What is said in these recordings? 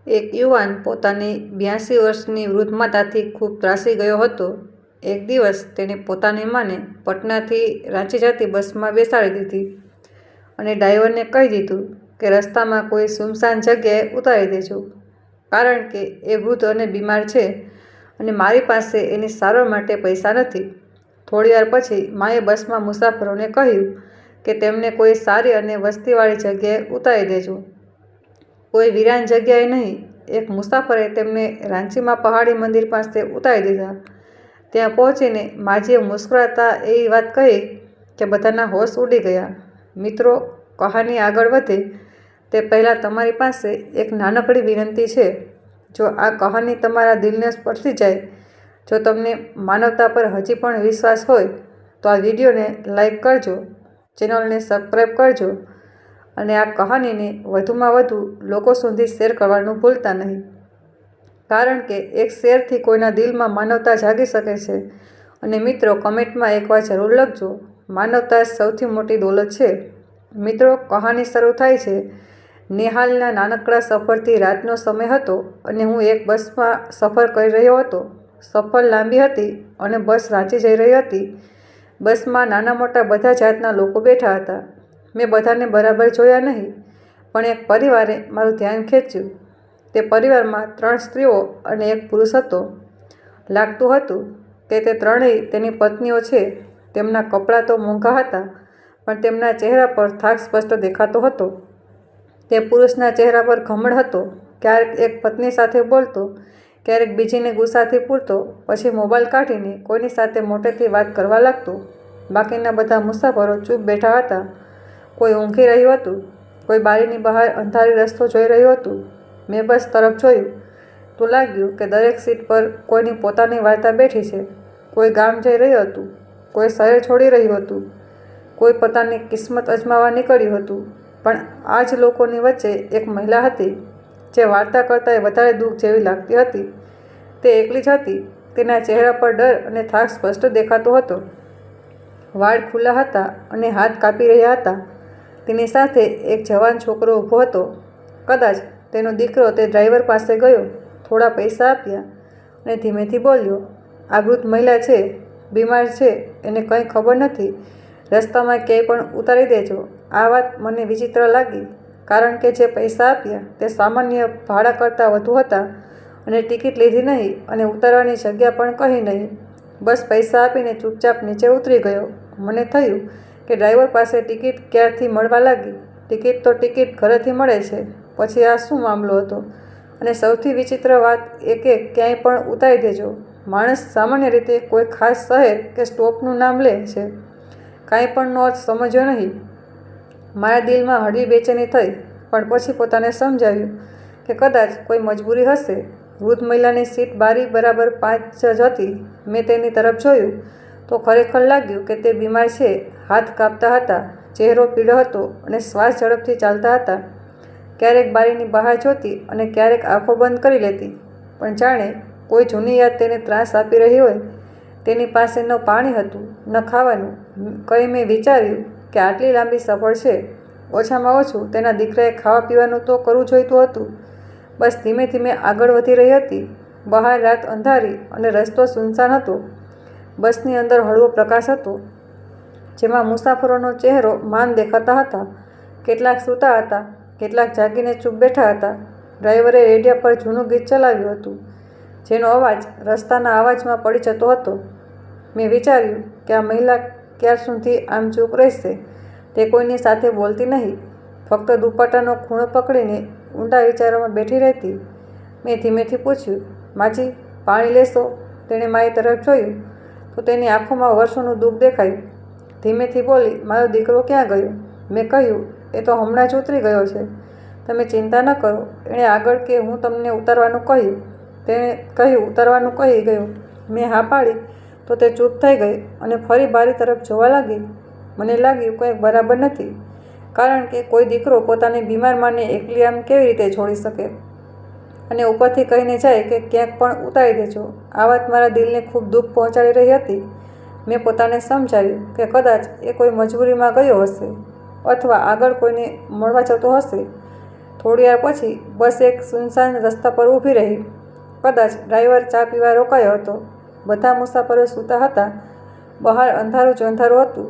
એક યુવાન પોતાની 82 વર્ષની વૃદ્ધ માતાથી ખૂબ ત્રાસી ગયો હતો. એક દિવસ તેણે પોતાની માને પટનાથી રાંચી જતી બસમાં બેસાડી દીધી અને ડ્રાઈવરને કહી દીધું કે રસ્તામાં કોઈ સુમસાન જગ્યાએ ઉતારી દેજો, કારણ કે એ વૃદ્ધ અને બીમાર છે અને મારી પાસે એની સારવાર માટે પૈસા નથી. થોડીવાર પછી માએ બસમાં મુસાફરોને કહ્યું કે તેમને કોઈ સારી અને વસ્તીવાળી જગ્યાએ ઉતારી દેજો. કોઈ વિરાન જગ્યાએ નહીં. એક મુસાફરે તેમને રાંચીમાં પહાડી મંદિર પાસે ઉતારી દીધા. ત્યાં પહોંચીને માજીએ મુસ્કરાતા એવી વાત કહી કે બધાના હોશ ઉડી ગયા. મિત્રો, કહાની આગળ વધે તે પહેલાં તમારી પાસે એક નાનકડી વિનંતી છે. જો આ કહાની તમારા દિલને સ્પર્શી જાય, જો તમને માનવતા પર હજી પણ વિશ્વાસ હોય, તો આ વિડીયોને લાઈક કરજો, ચેનલને સબસ્ક્રાઈબ કરજો અને આ કહાનીને વધુમાં વધુ લોકો સુધી શેર કરવાનું ભૂલતા નહીં, કારણ કે એક શેરથી કોઈના દિલમાં માનવતા જાગી શકે છે. અને મિત્રો, કમેન્ટમાં એકવાર જરૂર લખજો, માનવતા સૌથી મોટી દોલત છે. મિત્રો, કહાની શરૂ થાય છે નેહાલના નાનકડા સફરથી. રાતનો સમય હતો અને હું એક બસમાં સફર કરી રહ્યો હતો. સફર લાંબી હતી અને બસ રાંચી જઈ રહી હતી. બસમાં નાના મોટા બધા જાતના લોકો બેઠા હતા. મેં બધાને બરાબર જોયા નહીં, પણ એક પરિવારે મારું ધ્યાન ખેંચ્યું. તે પરિવારમાં 3 સ્ત્રીઓ અને 1 પુરુષ હતો. લાગતું હતું કે તે ત્રણેય તેની પત્નીઓ છે. તેમના કપડાં તો મોંઘા હતા, પણ તેમના ચહેરા પર થાક સ્પષ્ટ દેખાતો હતો. તે પુરુષના ચહેરા પર ઘમંડ હતો. ક્યારેક એક પત્ની સાથે બોલતો, ક્યારેક બીજીને ગુસ્સાથી પૂરતો, પછી મોબાઈલ કાઢીને કોઈની સાથે મોટેથી વાત કરવા લાગતો. બાકીના બધા મુસાફરો ચૂપ બેઠા હતા. કોઈ ઊંઘી રહ્યું હતું, કોઈ બારીની બહાર અંધારી રસ્તો જોઈ રહ્યું હતું. મેં બસ તરફ જોયું તો લાગ્યું કે દરેક સીટ પર કોઈની પોતાની વાર્તા બેઠી છે. કોઈ ગામ જઈ રહ્યું હતું, કોઈ શહેર છોડી રહ્યું હતું, કોઈ પોતાની કિસ્મત અજમાવવા નીકળ્યું હતું. પણ આ જ લોકોની વચ્ચે એક મહિલા હતી, જે વાર્તા કરતાંય વધારે દુઃખ જેવી લાગતી હતી. તે એકલી જ હતી. તેના ચહેરા પર ડર અને થાક સ્પષ્ટ દેખાતો હતો. વાળ ખુલ્લા હતા અને હાથ કાપી રહ્યા હતા. તેની સાથે એક જવાન છોકરો ઊભો હતો. કદાચ તેનો દીકરો. તે ડ્રાઈવર પાસે ગયો, થોડા પૈસા આપ્યા અને ધીમેથી બોલ્યો, આ વૃદ્ધ મહિલા છે, બીમાર છે, એને કંઈ ખબર નથી, રસ્તામાં ક્યાંય પણ ઉતારી દેજો. આ વાત મને વિચિત્ર લાગી, કારણ કે જે પૈસા આપ્યા તે સામાન્ય ભાડા કરતાં વધુ હતા અને ટિકિટ લીધી નહીં અને ઉતારવાની જગ્યા પણ કહી નહીં. બસ પૈસા આપીને ચૂપચાપ નીચે ઉતરી ગયો. મને થયું કે ડ્રાઈવર પાસે ટિકિટ ક્યારથી મળવા લાગી. ટિકિટ તો ટિકિટ ઘરેથી મળે છે, પછી આ શું મામલો હતો? અને સૌથી વિચિત્ર વાત એ કે ક્યાંય પણ ઉતારી દેજો. માણસ સામાન્ય રીતે કોઈ ખાસ શહેર કે સ્ટોપનું નામ લે છે. કાંઈ પણ નો અર્થ સમજ્યો નહીં. મારા દિલમાં હળવી બેચેની થઈ, પણ પછી પોતાને સમજાવ્યું કે કદાચ કોઈ મજબૂરી હશે. વૃદ્ધ મહિલાની સીટ બારી બરાબર 5 જ હતી. મેં તેની તરફ જોયું તો ખરેખર લાગ્યું કે તે બીમાર છે. હાથ કાપતા હતા, ચહેરો પીળો હતો અને શ્વાસ ઝડપથી ચાલતા હતા. ક્યારેક બારીની બહાર જોતી અને ક્યારેક આંખો બંધ કરી લેતી, પણ જાણે કોઈ જૂની યાદ તેને ત્રાસ આપી રહી હોય. તેની પાસે ન પાણી હતું, ન ખાવાનું. કંઈ મેં વિચાર્યું કે આટલી લાંબી સફર છે, ઓછામાં ઓછું તેના દીકરાએ ખાવા પીવાનું તો કરવું જોઈતું હતું. બસ ધીમે ધીમે આગળ વધી રહી હતી. બહાર રાત અંધારી અને રસ્તો સુનસાન હતો. બસની અંદર હળવો પ્રકાશ હતો, જેમાં મુસાફરોનો ચહેરો માંદ દેખાતા હતા. કેટલાક સૂતા હતા, કેટલાક જાગીને ચૂપ બેઠા હતા. ડ્રાઈવરે રેડિયા પર જૂનું ગીત ચલાવ્યું હતું, જેનો અવાજ રસ્તાના અવાજમાં પડી જતો હતો. મેં વિચાર્યું કે આ મહિલા ક્યાર સુધી આમ ચૂપ રહેશે. તે કોઈની સાથે બોલતી નહીં, ફક્ત દુપટ્ટાનો ખૂણો પકડીને ઊંડા વિચારોમાં બેઠી રહેતી. મેં ધીમેથી પૂછ્યું, માજી, પાણી લેશો? તેણે મારી તરફ જોયું તો તેની આંખોમાં વર્ષોનું દુઃખ દેખાયું. ધીમેથી બોલી, મારો દીકરો ક્યાં ગયો? મેં કહ્યું, એ તો હમણાં જ ઉતરી ગયો છે. તમે ચિંતા ન કરો. એણે આગળ કે હું તમને ઉતારવાનું કહ્યું. તેણે કહ્યું ઉતારવાનું કહી ગયો. મેં હા પાડી તો તે ચૂપ થઈ ગઈ અને ફરી બારી તરફ જોવા લાગી. મને લાગ્યું કંઈક બરાબર નથી, કારણ કે કોઈ દીકરો પોતાની બીમાર માને એકલી આમ કેવી રીતે છોડી શકે અને ઉપરથી કહીને જાય કે ક્યાંક પણ ઉતારી દેજો. આ વાત મારા દિલને ખૂબ દુઃખ પહોંચાડી રહી હતી. મેં પોતાને સમજાવ્યું કે કદાચ એ કોઈ મજબૂરીમાં ગયો હશે અથવા આગળ કોઈને મળવા જતો હશે. થોડી વાર પછી બસ એક સુનસાન રસ્તા પર ઊભી રહી. કદાચ ડ્રાઈવર ચા પીવા રોકાયો હતો. બધા મુસાફરો સૂતા હતા. બહાર અંધારું જ અંધારું હતું.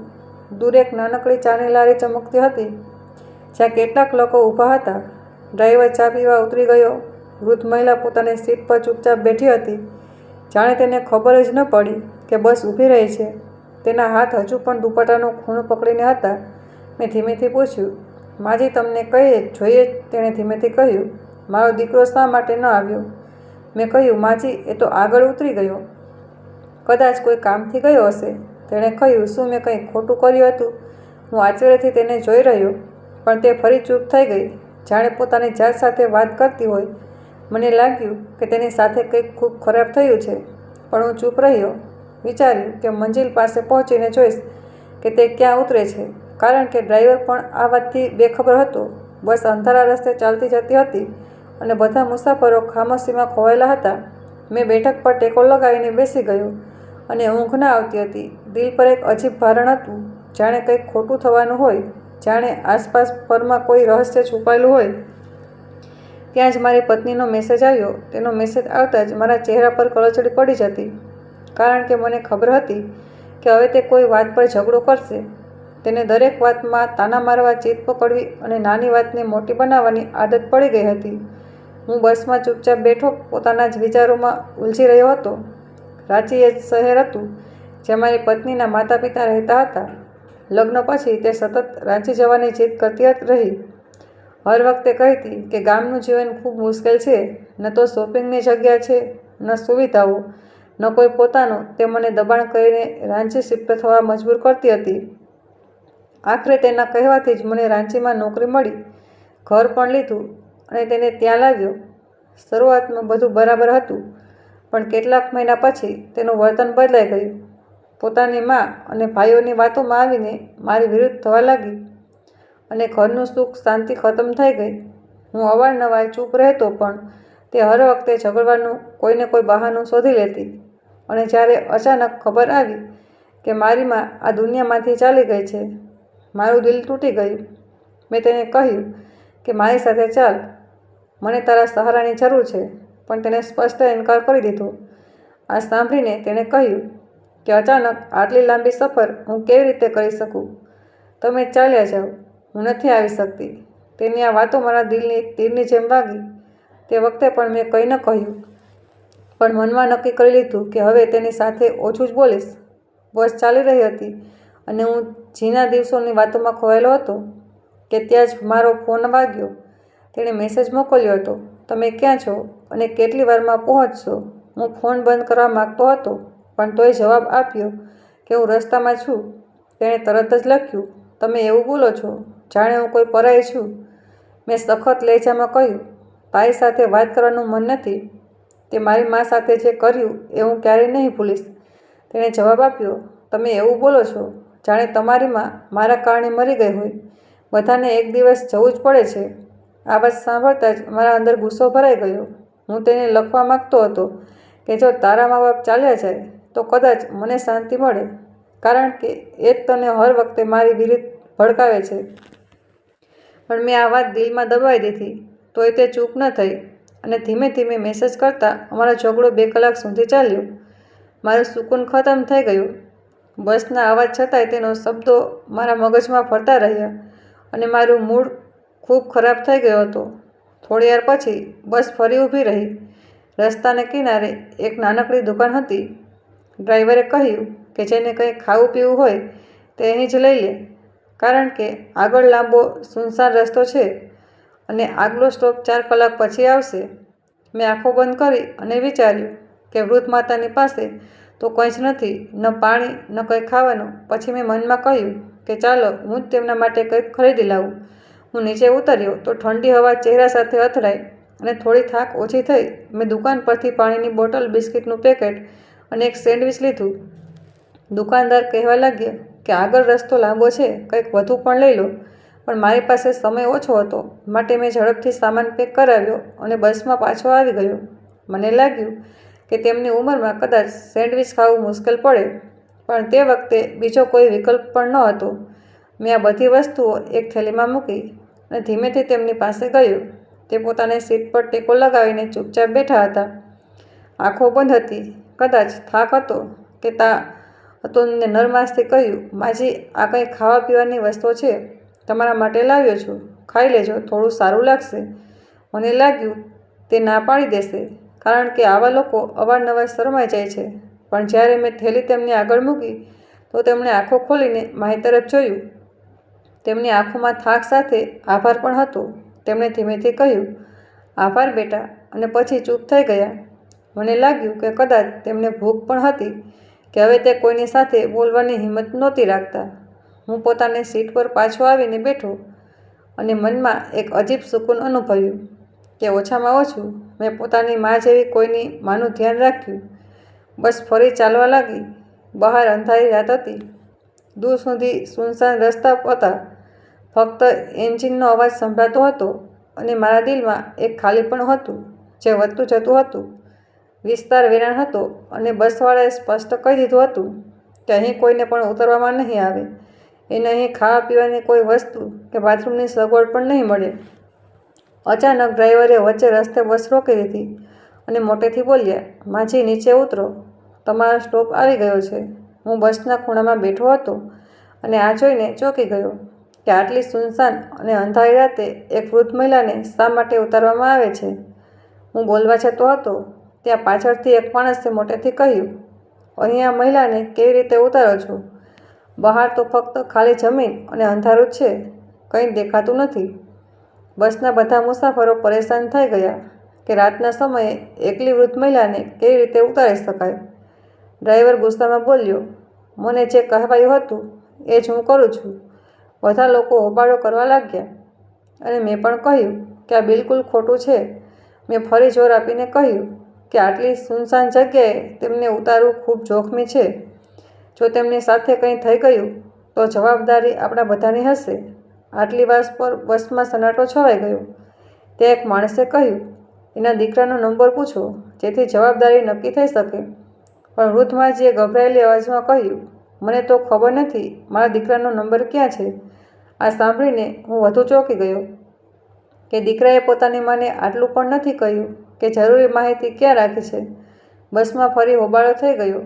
દૂર એક નાનકડી ચાની લારી ચમકતી હતી, જ્યાં કેટલાક લોકો ઊભા હતા. ડ્રાઈવર ચા પીવા ઉતરી ગયો. વૃદ્ધ મહિલા પોતાની સીટ પર ચૂપચાપ બેઠી હતી, જાણે તેને ખબર જ ન પડી કે બસ ઊભી રહી છે. તેના હાથ હજુ પણ દુપટ્ટાનું ખૂણું પકડીને હતા. મેં ધીમેથી પૂછ્યું, માજી, તમને કઈ જોઈએ? તેણે ધીમેથી કહ્યું, મારો દીકરો શા માટે ન આવ્યો? મેં કહ્યું, માજી, એ તો આગળ ઉતરી ગયો. કદાચ કોઈ કામથી ગયો હશે. તેણે કહ્યું, શું મેં કંઈ ખોટું કર્યું હતું? હું આશ્ચર્યથી તેને જોઈ રહ્યો, પણ તે ફરી ચૂપ થઈ ગઈ, જાણે પોતાની જાત સાથે વાત કરતી હોય. મને લાગ્યું કે તેની સાથે કંઈક ખૂબ ખરાબ થયું છે, પણ હું ચૂપ રહ્યો. વિચાર્યું કે મંજિલ પાસે પહોંચીને જોઈશ કે તે ક્યાં ઉતરે છે, કારણ કે ડ્રાઈવર પણ આ વાતથી બેખબર હતો. બસ અંધારા રસ્તે ચાલતી જતી હતી અને બધા મુસાફરો ખામોશીમાં ખોવાયેલા હતા. મેં બેઠક પર ટેકો લગાવીને બેસી ગયો અને ઊંઘ ના આવતી હતી. દિલ પર એક અજીબ ભારણ હતું, જાણે કંઈક ખોટું થવાનું હોય, જાણે આસપાસ પરમાં કોઈ રહસ્ય છુપાયેલું હોય. ત્યાં જ મારી પત્નીનો મેસેજ આવ્યો. તેનો મેસેજ આવતા જ મારા ચહેરા પર કળચડી પડી જતી, કારણ કે મને ખબર હતી કે હવે તે કોઈ વાત પર ઝઘડો કરશે. તેને દરેક વાતમાં તાના મારવા, ચીત પકડવી અને નાની વાતને મોટી બનાવવાની આદત પડી ગઈ હતી. હું બસમાં ચૂપચાપ બેઠો પોતાના જ વિચારોમાં ઉલઝી રહ્યો હતો. રાંચી એ જ શહેર હતું જ્યાં મારી પત્નીના માતા પિતા રહેતા હતા. લગ્ન પછી તે સતત રાંચી જવાની જીદ કરતી રહી. હર વખતે કહેતી કે ગામનું જીવન ખૂબ મુશ્કેલ છે. ન તો શોપિંગની જગ્યા છે, ન સુવિધાઓ, ન કોઈ પોતાનું. તે મને દબાણ કરીને રાંચી શિફ્ટ થવા મજબૂર કરતી હતી. આખરે તેના કહેવાથી જ મને રાંચીમાં નોકરી મળી. ઘર પણ લીધું અને તેને ત્યાં લાવ્યો. શરૂઆતમાં બધું બરાબર હતું, પણ કેટલાક મહિના પછી તેનું વર્તન બદલાઈ ગયું. પોતાની મા અને ભાઈઓની વાતોમાં આવીને મારી વિરુદ્ધ થવા લાગી અને ઘરનું સુખ શાંતિ ખતમ થઈ ગઈ. હું અવારનવાર ચૂપ રહેતો, પણ તે હર વખતે ઝઘડવાનું કોઈને કોઈ બહાનું શોધી લેતી. અને જ્યારે અચાનક ખબર આવી કે મારી મા આ દુનિયામાંથી ચાલી ગઈ છે, મારું દિલ તૂટી ગયું. મેં તેને કહ્યું કે મારી સાથે ચાલ, મને તારા સહારાની જરૂર છે, પણ તેણે સ્પષ્ટ ઇનકાર કરી દીધો. આ સાંભળીને તેણે કહ્યું કે અચાનક આટલી લાંબી સફર હું કેવી રીતે કરી શકું? તમે ચાલ્યા જાઓ, હું નથી આવી શકતી. તેની આ વાતો મારા દિલની તીરની જેમ વાગી. તે વખતે પણ મેં કંઈ ન કહ્યું, પણ મનમાં નક્કી કરી લીધું કે હવે તેની સાથે ઓછું જ બોલીશ. બસ ચાલી રહી હતી અને હું જૂના દિવસોની વાતોમાં ખોવાયેલો હતો કે ત્યાં જ મારો ફોન વાગ્યો. તેણે મેસેજ મોકલ્યો હતો, તમે ક્યાં છો અને કેટલી વારમાં પહોંચશો? હું ફોન બંધ કરવા માંગતો હતો, પણ તોય જવાબ આપ્યો કે હું રસ્તામાં છું. તેણે તરત જ લખ્યું, તમે એવું બોલો છો જાણે હું કોઈ પરાઈ છું. મેં સખત લહેજામાં કહ્યું, તારી સાથે વાત કરવાનું મન નથી. તે મારી મા સાથે જે કર્યું એ હું ક્યારેય નહીં ભૂલીશ. તેણે જવાબ આપ્યો, તમે એવું બોલો છો જાણે તમારી મા મારા કારણે મરી ગઈ હોય. બધાને એક દિવસ જવું જ પડે છે. આ વાત સાંભળતા જ મારા અંદર ગુસ્સો ભરાઈ ગયો. હું તેને લખવા માંગતો હતો કે જો તારા મા બાપ ચાલ્યા જાય તો કદાચ મને શાંતિ મળે, કારણ કે એ જ તને હર વખતે મારી વિરુદ્ધ ભડકાવે છે. પણ મેં આ વાત દિલમાં દબાવી દીધી. તોય તે ચૂપ ન થઈ અને ધીમે ધીમે મેસેજ કરતા અમારો ઝઘડો 2 કલાક સુધી ચાલ્યો. મારું સુકૂન ખતમ થઈ ગયું. બસના અવાજ છતાંય તેનો શબ્દો મારા મગજમાં ફરતા રહ્યા અને મારું મૂડ ખૂબ ખરાબ થઈ ગયો હતો. થોડી વાર પછી બસ ફરી ઊભી રહી. રસ્તાને કિનારે એક નાનકડી દુકાન હતી. ડ્રાઈવરે કહ્યું કે જેને કંઈ ખાવું પીવું હોય તે અહીં જ લઈ લે, કારણ કે આગળ લાંબો સુનસાન રસ્તો છે અને આગલો સ્ટોપ 4 કલાક પછી આવશે. મેં આંખો બંધ કરી અને વિચાર્યું કે વૃદ્ધ માતાની પાસે તો કંઈ જ નથી, ન પાણી, ન કંઈ ખાવાનું. પછી મેં મનમાં કહ્યું કે ચાલો હું જ તેમના માટે કંઈક ખરીદી લાવું. હું નીચે ઉતર્યો તો ઠંડી હવા ચહેરા સાથે અથડાઈ અને થોડી થાક ઓછી થઈ. મેં દુકાન પરથી પાણીની બોટલ, બિસ્કિટનું પેકેટ અને એક સેન્ડવિચ લીધું. દુકાનદાર કહેવા લાગ્યો કે આગળ રસ્તો લાંબો છે, કંઈક વધુ પણ લઈ લો. પણ મારી પાસે સમય ઓછો હતો, માટે મેં ઝડપથી સામાન પેક કરાવ્યો અને બસમાં પાછો આવી ગયો. મને લાગ્યું કે તેમની ઉંમરમાં કદાચ સેન્ડવિચ ખાવું મુશ્કેલ પડે, પણ તે વખતે બીજો કોઈ વિકલ્પ પણ ન હતો. મેં આ બધી વસ્તુઓ એક થેલીમાં મૂકી અને ધીમેથી તેમની પાસે ગયો. તે પોતાની સીટ પર ટેકો લગાવીને ચૂપચાપ બેઠા હતા. આંખો બંધ હતી. કદાચ થાક હતો કે હતો ને નરમાશથી કહ્યું, માજી, આ કંઈ ખાવા પીવાની વસ્તુઓ છે, તમારા માટે લાવ્યો છું, ખાઈ લેજો, થોડું સારું લાગશે. મને લાગ્યું તે ના પાડી દેશે, કારણ કે આવા લોકો અવારનવાર શરમાઈ જાય છે. પણ જ્યારે મેં થેલી તેમની આગળ મૂકી તો તેમણે આંખો ખોલીને મારી તરફ જોયું. તેમની આંખોમાં થાક સાથે આભાર પણ હતો. તેમણે ધીમેથી કહ્યું, આભાર બેટા, અને પછી ચૂપ થઈ ગયા. મને લાગ્યું કે કદાચ તેમને ભૂખ પણ હતી કે હવે તે કોઈની સાથે બોલવાની હિંમત નહોતી રાખતા. હું પોતાની સીટ પર પાછો આવીને બેઠો અને મનમાં એક અજીબ સુકૂન અનુભવ્યું કે ઓછામાં ઓછું મેં પોતાની મા જેવી કોઈની માનું ધ્યાન રાખ્યું. બસ ફરી ચાલવા લાગી. બહાર અંધારી રાત હતી. દૂર સુધી સુનસાન રસ્તા હતા. ફક્ત એન્જિનનો અવાજ સંભળાતો હતો અને મારા દિલમાં એક ખાલીપણું હતું જે વધતું જતું હતું. વિસ્તાર વેરાન હતો અને બસવાળાએ સ્પષ્ટ કહી દીધું હતું કે અહીં કોઈને પણ ઉતરવામાં નહીં આવે. એને અહીં ખાવા પીવાની કોઈ વસ્તુ કે બાથરૂમની સગવડ પણ નહીં મળે. અચાનક ડ્રાઈવરે વચ્ચે રસ્તે બસ રોકી દીધી અને મોટેથી બોલ્યા, માજી, નીચે ઉતરો, તમારો સ્ટોપ આવી ગયો છે. હું બસના ખૂણામાં બેઠો હતો અને આ જોઈને ચોંકી ગયો કે આટલી સુનસાન અને અંધારી રાતે એક વૃદ્ધ મહિલાને શા માટે ઉતારવામાં આવે છે. હું બોલવા જતો હતો ત્યાં પાછળથી એક માણસે મોટેથી કહ્યું, અહીં આ મહિલાને કેવી રીતે ઉતારો છો? બહાર તો ફક્ત ખાલી જમીન અને અંધારું જ છે, કંઈ દેખાતું નથી. બસના બધા મુસાફરો પરેશાન થઈ ગયા કે રાતના સમયે એકલી વૃદ્ધ મહિલાને કેવી રીતે ઉતારી શકાય. ડ્રાઈવર ગુસ્સામાં બોલ્યો, મને જે કહેવાયું હતું એ જ હું કરું છું. બધા લોકો હોબાળો કરવા લાગ્યા અને મેં પણ કહ્યું કે આ બિલકુલ ખોટું છે. મેં ફરી જોર આપીને કહ્યું કે આટલી સુનસાન જગ્યાએ તેમને ઉતારવું ખૂબ જોખમી છે. જો તેમની સાથે કંઈ થઈ ગયું તો જવાબદારી આપણા બધાની હશે. આટલી વાત પર બસમાં સન્નાટો છવાઈ ગયો. તે એક માણસે કહ્યું, એના દીકરાનો નંબર પૂછો જેથી જવાબદારી નક્કી થઈ શકે. પણ વૃદ્ધ માજીએ ગભરાયેલી અવાજમાં કહ્યું, મને તો ખબર નથી મારા દીકરાનો નંબર ક્યાં છે. આ સાંભળીને હું વધુ ચોંકી ગયો કે દીકરાએ પોતાની માને આટલું પણ નથી કહ્યું કે જરૂરી માહિતી ક્યાં રાખી છે. બસમાં ફરી હોબાળો થઈ ગયો.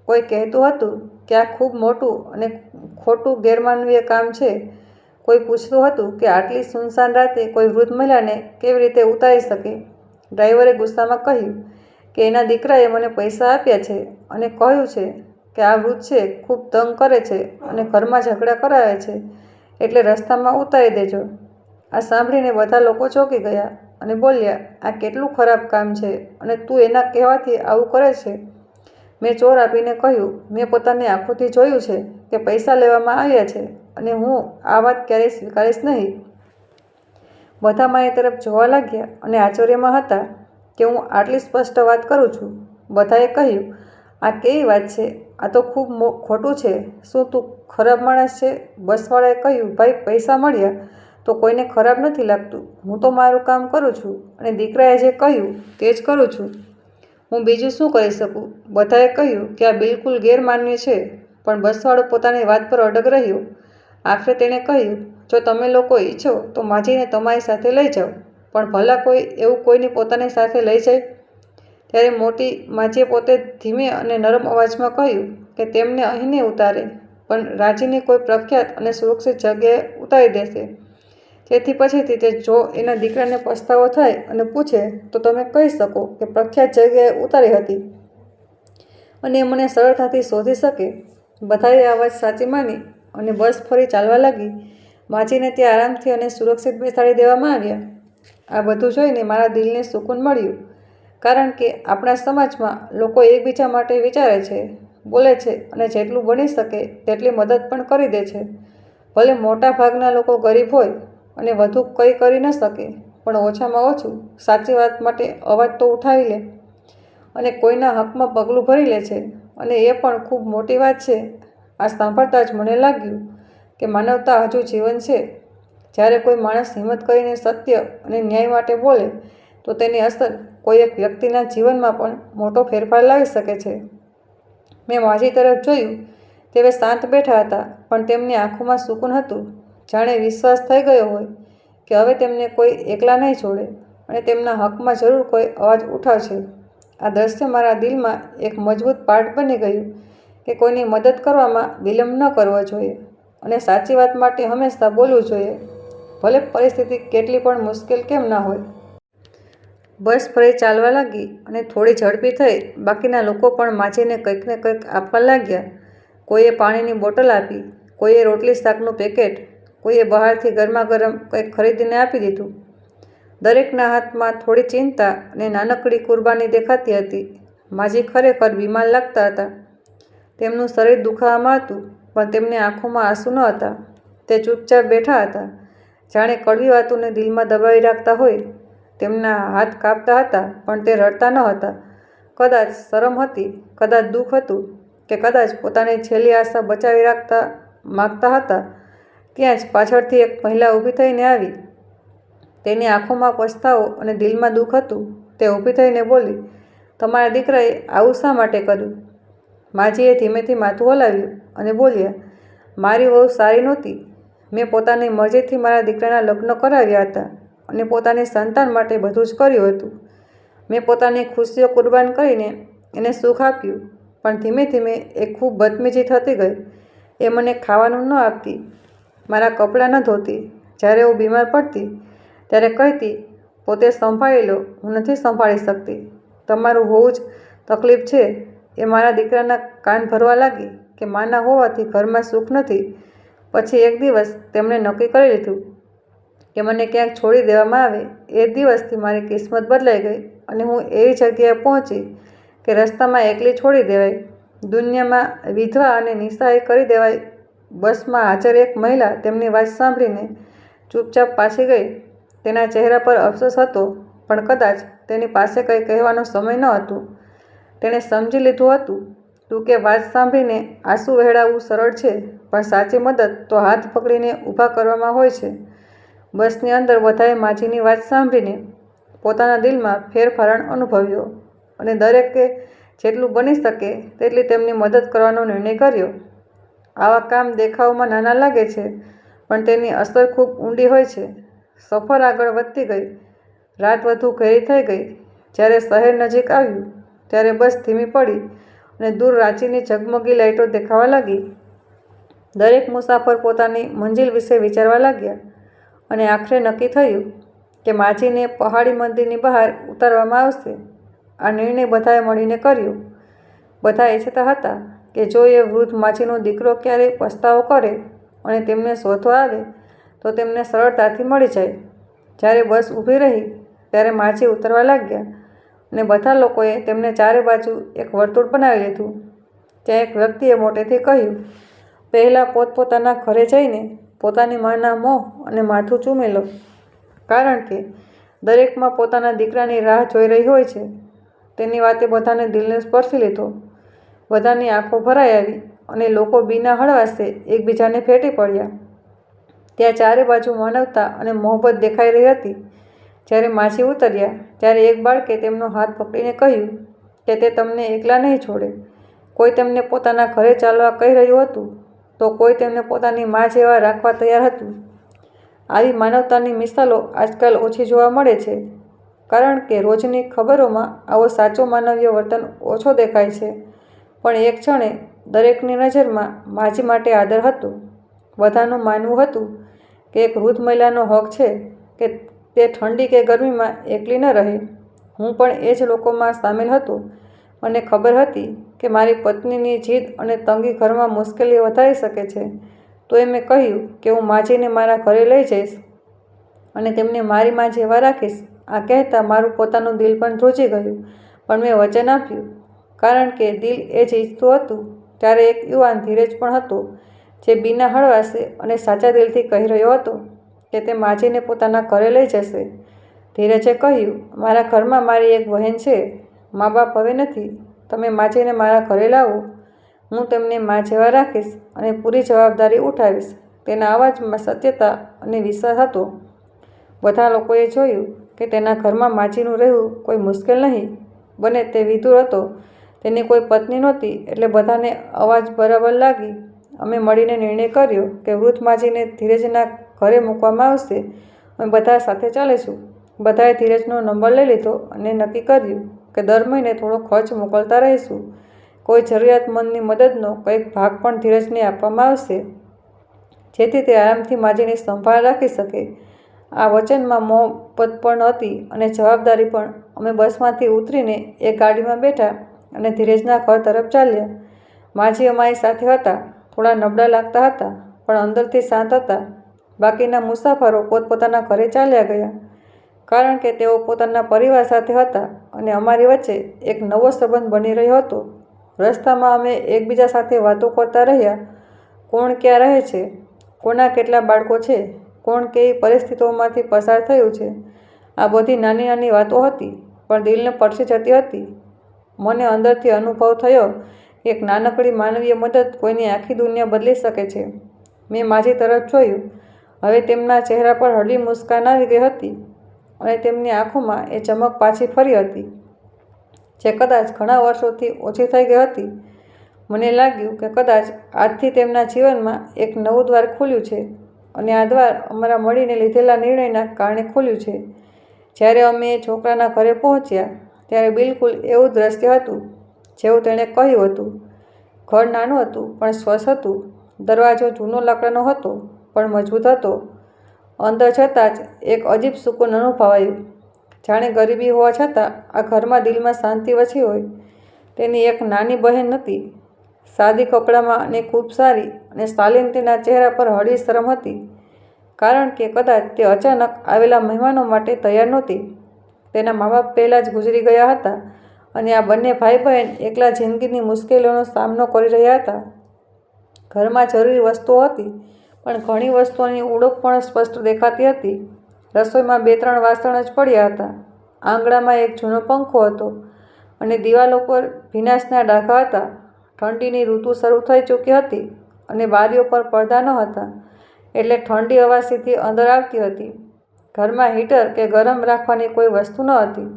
કોઈ કહેતું હતું કે આ ખૂબ મોટું અને ખોટું ગેરમાનવીય કામ છે. કોઈ પૂછતું હતું કે આટલી સુનસાન રાતે કોઈ વૃદ્ધ મહિલાને કેવી રીતે ઉતારી શકે. ડ્રાઈવરે ગુસ્સામાં કહ્યું કે એના દીકરાએ મને પૈસા આપ્યા છે અને કહ્યું છે કે આ વૃદ્ધ છે ખૂબ તંગ કરે છે અને ઘરમાં ઝઘડા કરાવે છે, એટલે રસ્તામાં ઉતારી દેજો. આ સાંભળીને બધા લોકો ચોંકી ગયા અને બોલ્યા, આ કેટલું ખરાબ કામ છે અને તું એના કહેવાથી આવું કરે છે. મેં જોર આપીને કહ્યું, મેં પોતાની આંખોથી જોયું છે કે પૈસા લેવામાં આવ્યા છે અને હું આ વાત ક્યારેય સ્વીકારીશ નહીં. બધા મારી તરફ જોવા લાગ્યા અને આશ્ચર્યમાં હતા કે હું આટલી સ્પષ્ટ વાત કરું છું. બધાએ કહ્યું, આ કેવી વાત છે? આ તો ખૂબ ખોટું છે. શું તું ખરાબ માણસ છે? બસવાળાએ કહ્યું, ભાઈ, પૈસા મળ્યા તો કોઈને ખરાબ નથી લાગતું. હું તો મારું કામ કરું છું અને દીકરાએ જે કહ્યું તે જ કરું છું. હું બીજું શું કરી શકું? બધાએ કહ્યું કે આ બિલકુલ ગેરમાન્ય છે. પણ બસવાળો પોતાની વાત પર અડગ રહ્યો. આખરે તેણે કહ્યું, જો તમે લોકો ઈચ્છો તો માજીને તમારી સાથે લઈ જાઓ, પણ ભલા કોઈ એવું કોઈને પોતાની સાથે લઈ જાય? ત્યારે મોટી માજીએ પોતે ધીમે અને નરમ અવાજમાં કહ્યું કે તેમને અહીં નહીં ઉતારે, પણ રાજીની કોઈ પ્રખ્યાત અને સુરક્ષિત જગ્યાએ ઉતારી દેશે. તેથી પછીથી તે જો એના દીકરાને પસ્તાવો થાય અને પૂછે તો તમે કહી શકો કે પ્રખ્યાત જગ્યાએ ઉતારી હતી અને મને સરળતાથી શોધી શકે. બધાએ આ વાત સાચી માની અને બસ ફરી ચાલવા લાગી. માજીને ત્યાં આરામથી અને સુરક્ષિત બેસાડી દેવામાં આવ્યા. આ બધું જોઈને મારા દિલને સુકૂન મળ્યું, કારણ કે આપણા સમાજમાં લોકો એકબીજા માટે વિચારે છે, બોલે છે અને જેટલું બની શકે તેટલી મદદ પણ કરી દે છે. ભલે મોટા ભાગના લોકો ગરીબ હોય અને વધુ કંઈ કરી ન શકે, પણ ઓછામાં ઓછું સાચી વાત માટે અવાજ તો ઉઠાવી લે અને કોઈના હકમાં પગલું ભરી લે છે, અને એ પણ ખૂબ મોટી વાત છે. આ સાંભળતા જ મને લાગ્યું કે માનવતા હજુ જીવન છે. જ્યારે કોઈ માણસ હિંમત કરીને સત્ય અને ન્યાય માટે બોલે તો તેની અસર કોઈ એક વ્યક્તિના જીવનમાં પણ મોટો ફેરફાર લાવી શકે છે. મેં માજી તરફ જોયું. તેઓ શાંત બેઠા હતા, પણ તેમની આંખોમાં સુકૂન હતું. જાણે વિશ્વાસ થઈ ગયો હોય કે હવે તેમને કોઈ એકલા નહીં છોડે અને તેમના હકમાં જરૂર કોઈ અવાજ ઉઠાવશે. આ દ્રશ્ય મારા દિલમાં એક મજબૂત પાઠ બની ગયું કે કોઈની મદદ કરવામાં વિલંબ ન કરવો જોઈએ અને સાચી વાત માટે હંમેશા બોલવું જોઈએ, ભલે પરિસ્થિતિ કેટલી પણ મુશ્કેલ કેમ ના હોય. બસ ફરી ચાલવા લાગી અને થોડી ઝડપી થઈ. બાકીના લોકો પણ માછીને કંઈક ને કંઈક આપવા લાગ્યા. કોઈએ પાણીની બોટલ આપી, કોઈએ રોટલી શાકનું પેકેટ, કોઈએ બહારથી ગરમા ગરમ કંઈક ખરીદીને આપી દીધું. દરેકના હાથમાં થોડી ચિંતા અને નાનકડી કુરબાની દેખાતી હતી. માજી ખરેખર બીમાર લાગતા હતા. તેમનું શરીર દુખાવામાં હતું, પણ તેમની આંખોમાં આંસુ ન હતા. તે ચૂપચાપ બેઠા હતા, જાણે કડવી વાતોને દિલમાં દબાવી રાખતા હોય. તેમના હાથ કાપતા હતા, પણ તે રડતા ન હતા. કદાચ શરમ હતી, કદાચ દુઃખ હતું, કે કદાચ પોતાની છેલ્લી આશા બચાવી રાખતા માગતા હતા. ત્યાં જ પાછળથી એક મહિલા ઊભી થઈને આવી. તેની આંખોમાં પછતાવો અને દિલમાં દુઃખ હતું. તે ઊભી થઈને બોલી, તમારા દીકરાએ આવું શા માટે કર્યું? માજીએ ધીમેથી માથું હલાવ્યું અને બોલ્યા, મારી વહુ સારી નહોતી. મેં પોતાની મરજીથી મારા દીકરાના લગ્ન કરાવ્યા હતા અને પોતાની સંતાન માટે બધું જ કર્યું હતું. મેં પોતાની ખુશીઓ કુરબાન કરીને એને સુખ આપ્યું, પણ ધીમે ધીમે એ ખૂબ બદતમીજી થતી ગઈ. એ મને ખાવાનું ન આપતી, મારા કપડાં ન ધોતી. જ્યારે હું બીમાર પડતી ત્યારે કહેતી, પોતે સંભાળી લો, હું નથી સંભાળી શકતી. તમારું હોવું જ તકલીફ છે. એ મારા દીકરાના કાન ભરવા લાગી કે માના હોવાથી ઘરમાં સુખ નથી. પછી એક દિવસ તેમણે નક્કી કરી લીધું કે મને ક્યાંક છોડી દેવામાં આવે. એ દિવસથી મારી કિસ્મત બદલાઈ ગઈ અને હું એવી જગ્યાએ પહોંચી કે રસ્તામાં એકલી છોડી દેવાય, દુનિયામાં વિધવા અને નિસહાય કરી દેવાય. બસમાં હાજર એક મહિલા તેમની વાત સાંભળીને ચૂપચાપ પાછી ગઈ. તેના ચહેરા પર અફસોસ હતો, પણ કદાચ તેની પાસે કંઈ કહેવાનો સમય ન હતું. તેણે સમજી લીધું હતું કે વાત સાંભળીને આંસુ વહેડાવવું સરળ છે, પણ સાચી મદદ તો હાથ પકડીને ઊભા કરવામાં હોય છે. બસની અંદર બધાએ માજીની વાત સાંભળીને પોતાના દિલમાં ફેરફાર અનુભવ્યો અને દરેકે જેટલું બની શકે તેટલી તેમની મદદ કરવાનો નિર્ણય કર્યો. આવા કામ દેખાવમાં નાના લાગે છે, પણ તેની અસર ખૂબ ઊંડી હોય છે. સફર આગળ વધતી ગઈ. રાત વધુ ઘેરી થઈ ગઈ. જ્યારે શહેર નજીક આવ્યું ત્યારે બસ ધીમી પડી અને દૂર રાંચીની ઝગમગી લાઇટો દેખાવા લાગી. દરેક મુસાફર પોતાની મંજિલ વિશે વિચારવા લાગ્યા અને આખરે નક્કી થયું કે માજીને પહાડી મંદિરની બહાર ઉતારવામાં આવશે. આ નિર્ણય બધાએ મળીને કર્યો. બધા ઈચ્છતા હતા કે જો એ વૃદ્ધ માજીનો દીકરો ક્યારેય પસ્તાવો કરે અને તેમને શોધવા આવે તો તેમને સરળતાથી મળી જાય. જ્યારે બસ ઊભી રહી ત્યારે માજી ઉતરવા લાગ્યા અને બધા લોકોએ તેમને ચારે બાજુ એક વર્તુળ બનાવી લીધું. ત્યાં એક વ્યક્તિએ મોટેથી કહ્યું, પહેલાં પોતપોતાના ઘરે જઈને પોતાની માના મોં અને માથું ચૂમી લો, કારણ કે દરેકમાં પોતાના દીકરાની રાહ જોઈ રહી હોય છે. તેની વાતે બધાને દિલને સ્પર્શી લીધો. બધાની આંખો ભરાઈ આવી અને લોકો બીના હળવાશે એકબીજાને ભેટી પડ્યા. ત્યાં ચારે બાજુ માનવતા અને મોહબ્બત દેખાઈ રહી હતી. જ્યારે માજી ઉતર્યા ત્યારે એક બાળકે તેમનો હાથ પકડીને કહ્યું કે તે તમને એકલા નહીં છોડે. કોઈ તેમને પોતાના ઘરે ચાલવા કહી રહ્યું હતું, તો કોઈ તેમને પોતાની મા જેવા રાખવા તૈયાર હતું. આવી માનવતાની મિસાલો આજકાલ ઓછી જોવા મળે છે, કારણ કે રોજની ખબરોમાં આવો સાચો માનવીય વર્તન ઓછો દેખાય છે. પણ એક ક્ષણે દરેકની નજરમાં માજી માટે આદર હતો. બધાનું માનવું હતું કે એક વૃદ્ધ મહિલાનો હક છે કે તે ઠંડી કે ગરમીમાં એકલી ન રહે. હું પણ એ જ લોકોમાં સામેલ હતો. મને ખબર હતી કે મારી પત્નીની જીદ અને તંગી ઘરમાં મુશ્કેલી વધારી શકે છે. તો મેં કહ્યું કે હું માજીને મારા ઘરે લઈ જઈશ અને તેમને મારી મા જેવા રાખીશ. આ કહેતા મારું પોતાનું દિલ પણ ધ્રુજી ગયું, પણ મેં વચન આપ્યું, કારણ કે દિલ એ જ ઈચ્છતું હતું. ત્યારે એક યુવાન ધીરજ પણ હતો, જે બીના હળવાશે અને સાચા દિલથી કહી રહ્યો હતો કે તે માજીને પોતાના ઘરે લઈ જશે. ધીરજે કહ્યું, મારા ઘરમાં મારી એક બહેન છે. મા બાપ હવે નથી. તમે માજીને મારા ઘરે લાવો. હું તેમને મા જેવા રાખીશ અને પૂરી જવાબદારી ઉઠાવીશ. તેના અવાજમાં સત્યતા અને વિશ્વાસ હતો. બધા લોકોએ જોયું કે તેના ઘરમાં માજીનું રહેવું કોઈ મુશ્કેલ નહીં બને. તે વિધુર હતો, તેની કોઈ પત્ની નહોતી, એટલે બધાને અવાજ બરાબર લાગી. અમે મળીને નિર્ણય કર્યો કે વૃદ્ધ માજીને ધીરજના ઘરે મૂકવામાં આવશે અમે બધા સાથે ચાલીશું. બધાએ ધીરજનો નંબર લઈ લીધો અને નક્કી કર્યું કે દર મહિને થોડો ખર્ચ મોકલતા રહીશું. કોઈ જરૂરિયાતમંદની મદદનો કંઈક ભાગ પણ ધીરજને આપવામાં આવશે, જેથી તે આરામથી માજીની સંભાળ રાખી શકે. આ વચનમાં મોહબ્બત પણ હતી અને જવાબદારી પણ. અમે બસમાંથી ઉતરીને એક ગાડીમાં બેઠા અને ધીરજના ઘર તરફ ચાલ્યા. માજી અમારી સાથે હતા. થોડા નબળા લાગતા હતા, પણ અંદરથી શાંત હતા. બાકીના મુસાફરો પોતપોતાના ઘરે ચાલ્યા ગયા, કારણ કે તેઓ પોતાના પરિવાર સાથે હતા અને અમારી વચ્ચે એક નવો સંબંધ બની રહ્યો હતો. રસ્તામાં અમે એકબીજા સાથે વાતો કરતા રહ્યા. કોણ ક્યાં રહે છે, કોના કેટલા બાળકો છે, કોણ કેવી પરિસ્થિતિઓમાંથી પસાર થયું છે. આ બધી નાની નાની વાતો હતી, પણ દિલને સ્પર્શી જતી હતી. મને અંદરથી અનુભવ થયો કે એક નાનકડી માનવીય મદદ કોઈની આખી દુનિયા બદલી શકે છે. મેં માજી તરફ જોયું. હવે તેમના ચહેરા પર હળવી મુસ્કાન આવી ગઈ હતી અને તેમની આંખોમાં એ ચમક પાછી ફરી હતી, જે કદાચ ઘણા વર્ષોથી ઓછી થઈ ગઈ હતી. મને લાગ્યું કે કદાચ આજથી તેમના જીવનમાં એક નવું દ્વાર ખુલ્યું છે, અને આ દ્વાર અમારા મળીને લીધેલા નિર્ણયના કારણે ખુલ્યું છે. જ્યારે અમે એ છોકરાના ઘરે પહોંચ્યા, ત્યારે બિલકુલ એવું દ્રશ્ય હતું જેવું તેણે કહ્યું હતું. ઘર નાનું હતું પણ સ્વચ્છ હતું. દરવાજો જૂનો લાકડાનો હતો પણ મજબૂત હતો. અંદર જતાં જ એક અજીબ સુકૂન અનુભવાયું, જાણે ગરીબી હોવા છતાં આ ઘરમાં દિલમાં શાંતિ વસી હોય. તેની એક નાની બહેન હતી, સાદી કપડામાં અને ખૂબ સારી, અને શાલીન તેના ચહેરા પર હળવી શરમ હતી, કારણ કે કદાચ તે અચાનક આવેલા મહેમાનો માટે તૈયાર નહોતી. તેના મા બાપ પહેલાં જ ગુજરી ગયા હતા અને આ બંને ભાઈ બહેન એકલા જિંદગીની મુશ્કેલીઓનો સામનો કરી રહ્યા હતા. ઘરમાં જરૂરી વસ્તુઓ હતી, પણ ઘણી વસ્તુઓની ઉણપ પણ સ્પષ્ટ દેખાતી હતી. રસોઈમાં 2-3 વાસણ જ પડ્યા હતા. આંગણામાં એક જૂનો પંખો હતો અને દિવાલો પર ભીનાશના ડાઘા હતા. ઠંડીની ઋતુ શરૂ થઈ ચૂકી હતી અને બારીઓ પર પડદા ન હતા, એટલે ઠંડી હવા સીધી અંદર આવતી હતી. ઘરમાં હીટર કે ગરમ રાખવાની કોઈ વસ્તુ ન હતી.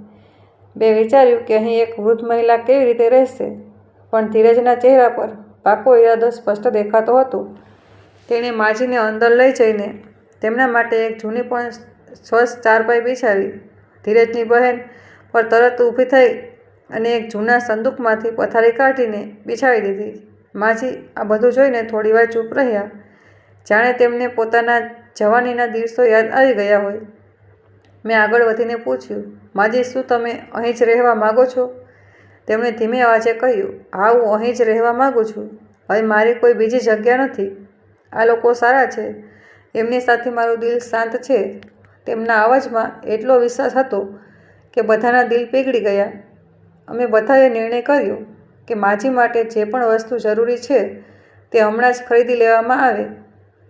મેં વિચાર્યું કે અહીં એક વૃદ્ધ મહિલા કેવી રીતે રહેશે, પણ ધીરજના ચહેરા પર પાકો ઇરાદો સ્પષ્ટ દેખાતો હતો. તેણે માજીને અંદર લઈ જઈને તેમના માટે એક જૂની પણ સ્વચ્છ ચારપાઈ બિછાવી. ધીરજની બહેન પર તરત ઊભી થઈ અને એક જૂના સંદૂકમાંથી પથારી કાઢીને બિછાવી દીધી. માજી આ બધું જોઈને થોડીવાર ચૂપ રહ્યા, જાણે તેમને પોતાના જવાનીના દિવસો યાદ આવી ગયા હોય. મેં આગળ વધીને પૂછ્યું, માજી, શું તમે અહીં જ રહેવા માગો છો? તેમણે ધીમે અવાજે કહ્યું, હા, હું અહીં જ રહેવા માગું છું. હવે મારી કોઈ બીજી જગ્યા નથી. આ લોકો સારા છે. એમની સાથે મારું દિલ શાંત છે. તેમના અવાજમાં એટલો વિશ્વાસ હતો કે બધાના દિલ પીગળી ગયા. અમે બધાએ નિર્ણય કર્યો કે માજી માટે જે પણ વસ્તુ જરૂરી છે તે હમણાં જ ખરીદી લેવામાં આવે.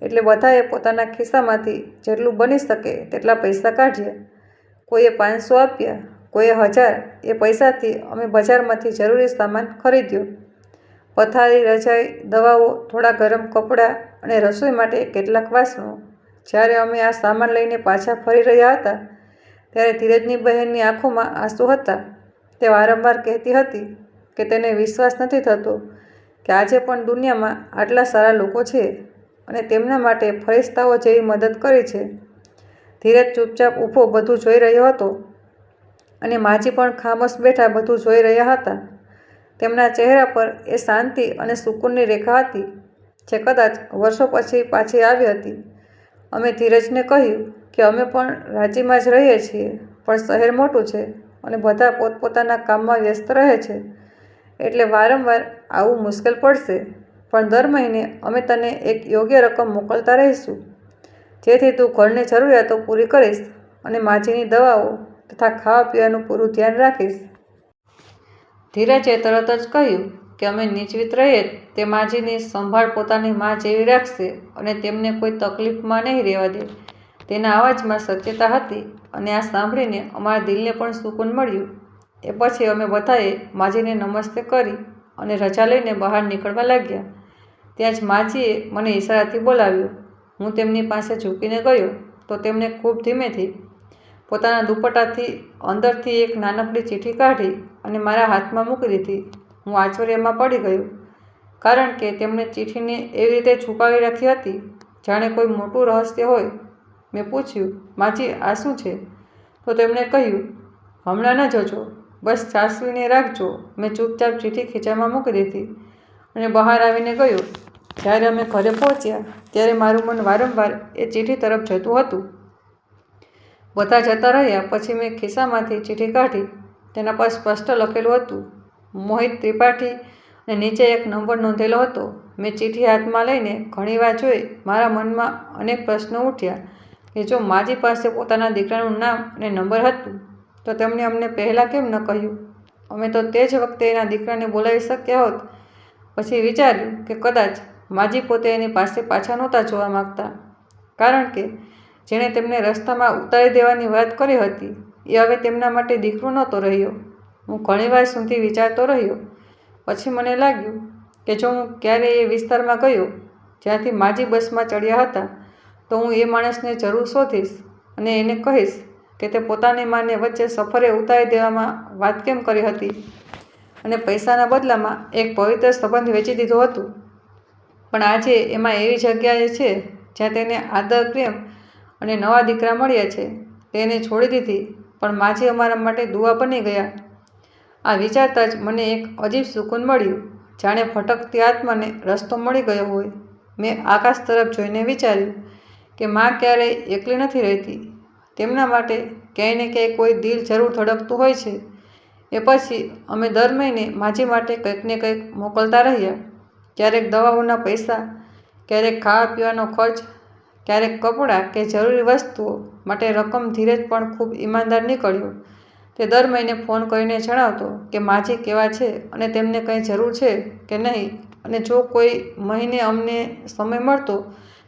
એટલે બધાએ પોતાના ખિસ્સામાંથી જેટલું બની શકે તેટલા પૈસા કાઢ્યા. કોઈએ 500 આપ્યા, કોઈએ 1000. એ પૈસાથી અમે બજારમાંથી જરૂરી સામાન ખરીદ્યો. પથારી, રજાઈ, દવાઓ, થોડા ગરમ કપડાં અને રસોઈ માટે કેટલાક વાસણો. જ્યારે અમે આ સામાન લઈને પાછા ફરી રહ્યા હતા, ત્યારે ધીરજની બહેનની આંખોમાં આંસુ હતા. તે વારંવાર કહેતી હતી કે તેને વિશ્વાસ નથી થતો કે આજે પણ દુનિયામાં આટલા સારા લોકો છે અને તેમના માટે ફરિશ્તાઓ જેવી મદદ કરી છે. ધીરજ ચૂપચાપ ઊભો બધું જોઈ રહ્યો હતો અને માજી પણ ખામોશ બેઠા બધું જોઈ રહ્યા હતા. તેમના ચહેરા પર એ શાંતિ અને સુકૂનની રેખા હતી જે કદાચ વર્ષો પછી પાછી આવી હતી. અમે ધીરજને કહ્યું કે અમે પણ રાંચીમાં જ રહીએ છીએ, પણ શહેર મોટું છે અને બધા પોતપોતાના કામમાં વ્યસ્ત રહે છે, એટલે વારંવાર આવવું મુશ્કેલ પડશે. પણ દર મહિને અમે તને એક યોગ્ય રકમ મોકલતા રહીશું, જેથી તું ઘરની જરૂરિયાતો પૂરી કરીશ અને માજીની દવાઓ તથા ખાવા પીવાનું પૂરું ધ્યાન રાખીશ. ધીરજે તરત જ કહ્યું કે અમે નિશ્ચિત રહીએ તે માજીની સંભાળ પોતાની મા જેવી રાખશે અને તેમને કોઈ તકલીફમાં નહીં રહેવા દે. તેના અવાજમાં સત્યતા હતી અને આ સાંભળીને અમારા દિલને પણ સુકૂન મળ્યું. એ પછી અમે બધાએ માજીને નમસ્તે કરી અને રજા લઈને બહાર નીકળવા લાગ્યા. ત્યાં જ માજીએ મને ઈશારાથી બોલાવ્યો. હું તેમની પાસે ઝૂકીને ગયો તો તેમણે ખૂબ ધીમેથી પોતાના દુપટ્ટાથી અંદરથી એક નાનકડી ચિઠ્ઠી કાઢી અને મારા હાથમાં મૂકી દીધી. હું આશ્ચર્યમાં પડી ગયો, કારણ કે તેમણે ચિઠ્ઠીને એવી રીતે છુપાવી રાખી હતી જાણે કોઈ મોટું રહસ્ય હોય. મેં પૂછ્યું, માજી આ શું છે? તો તેમણે કહ્યું, હમણાં ન જોજો, બસ સાચવીને રાખજો. મેં ચૂપચાપ ચીઠી ખીચામાં મૂકી દીધી અને બહાર આવીને ગયો. જ્યારે અમે ઘરે પહોંચ્યા ત્યારે મારું મન વારંવાર એ ચીઠી તરફ જતું હતું. બધા જતા રહ્યા પછી મેં ખિસ્સામાંથી ચીઠી કાઢી. તેના પર સ્પષ્ટ લખેલું હતું, મોહિત ત્રિપાઠી, અને નીચે એક નંબર નોંધેલો હતો. મેં ચીઠી હાથમાં લઈને ઘણીવાર જોઈ. મારા મનમાં અનેક પ્રશ્નો ઉઠ્યા કે જો માજી પાસે પોતાના દીકરાનું નામ અને નંબર હતું તો તેમણે અમને પહેલાં કેમ ન કહ્યું? અમે તો તે જ વખતે એના દીકરાને બોલાવી શક્યા હોત. પછી વિચાર્યું કે કદાચ માજી પોતે એની પાસે પાછા નહોતા જોવા માગતા, કારણ કે જેણે તેમને રસ્તામાં ઉતારી દેવાની વાત કરી હતી એ હવે તેમના માટે દીકરો નહોતો રહ્યો. હું ઘણીવાર સુધી વિચારતો રહ્યો. પછી મને લાગ્યું કે જો હું ક્યારેય એ વિસ્તારમાં ગયો જ્યાંથી માજી બસમાં ચડ્યા હતા તો હું એ માણસને જરૂર શોધીશ અને એને કહીશ કે તે પોતાની માને વચ્ચે સફરે ઉતારી દેવામાં વાત કેમ કરી હતી અને પૈસાના બદલામાં એક પવિત્ર સંબંધ વેચી દીધો હતો. પણ આજે એમાં એવી જગ્યાએ છે જ્યાં તેને આદર, પ્રેમ અને નવા દીકરા મળ્યા છે. તેને છોડી દીધી, પણ માજી અમારા માટે દુઆ બની ગયા. આ વિચારતા જ મને એક અજીબ સુકૂન મળ્યું, જાણે ભટકતી આત્માને રસ્તો મળી ગયો હોય. મેં આકાશ તરફ જોઈને વિચાર્યું કે માં ક્યારેય એકલી નથી રહેતી. તેમના માટે ક્યાંય ને ક્યાંય કોઈ દિલ જરૂર ધડકતું હોય છે. એ પછી અમે દર મહિને માજી માટે કંઈક ને કંઈક મોકલતા રહ્યા. ક્યારેક દવાઓના પૈસા, ક્યારેક ખાવા પીવાનો ખર્ચ, ક્યારેક કપડાં કે જરૂરી વસ્તુઓ માટે રકમ. ધીરજ પણ ખૂબ ઈમાનદાર નીકળ્યો. તે દર મહિને ફોન કરીને જણાવતો કે માજી કેવા છે અને તેમને કંઈ જરૂર છે કે નહીં, અને જો કોઈ મહિને અમને સમય મળતો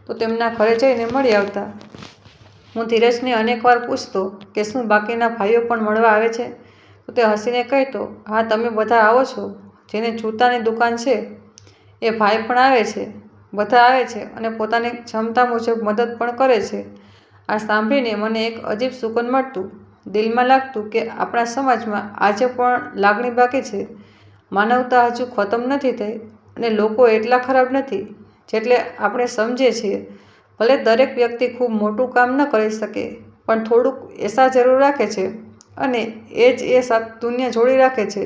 તો તેમના ઘરે જઈને મળી આવતા. હું ધીરજને અનેકવાર પૂછતો કે શું બાકીના ભાઈઓ પણ મળવા આવે છે? તો તે હસીને કહેતો, હા, તમે બધા આવો છો. જેને જૂતાની દુકાન છે એ ભાઈ પણ આવે છે. બધા આવે છે અને પોતાની ક્ષમતા મુજબ મદદ પણ કરે છે. આ સાંભળીને મને એક અજીબ સુકૂન મળતું. દિલમાં લાગતું કે આપણા સમાજમાં આજે પણ લાગણી બાકી છે. માનવતા હજુ ખતમ નથી થઈ અને લોકો એટલા ખરાબ નથી જેટલે આપણે સમજીએ છીએ. ભલે દરેક વ્યક્તિ ખૂબ મોટું કામ ન કરી શકે, પણ થોડુંક એસા જરૂર રાખે છે અને એ જ એ દુનિયા જોડી રાખે છે.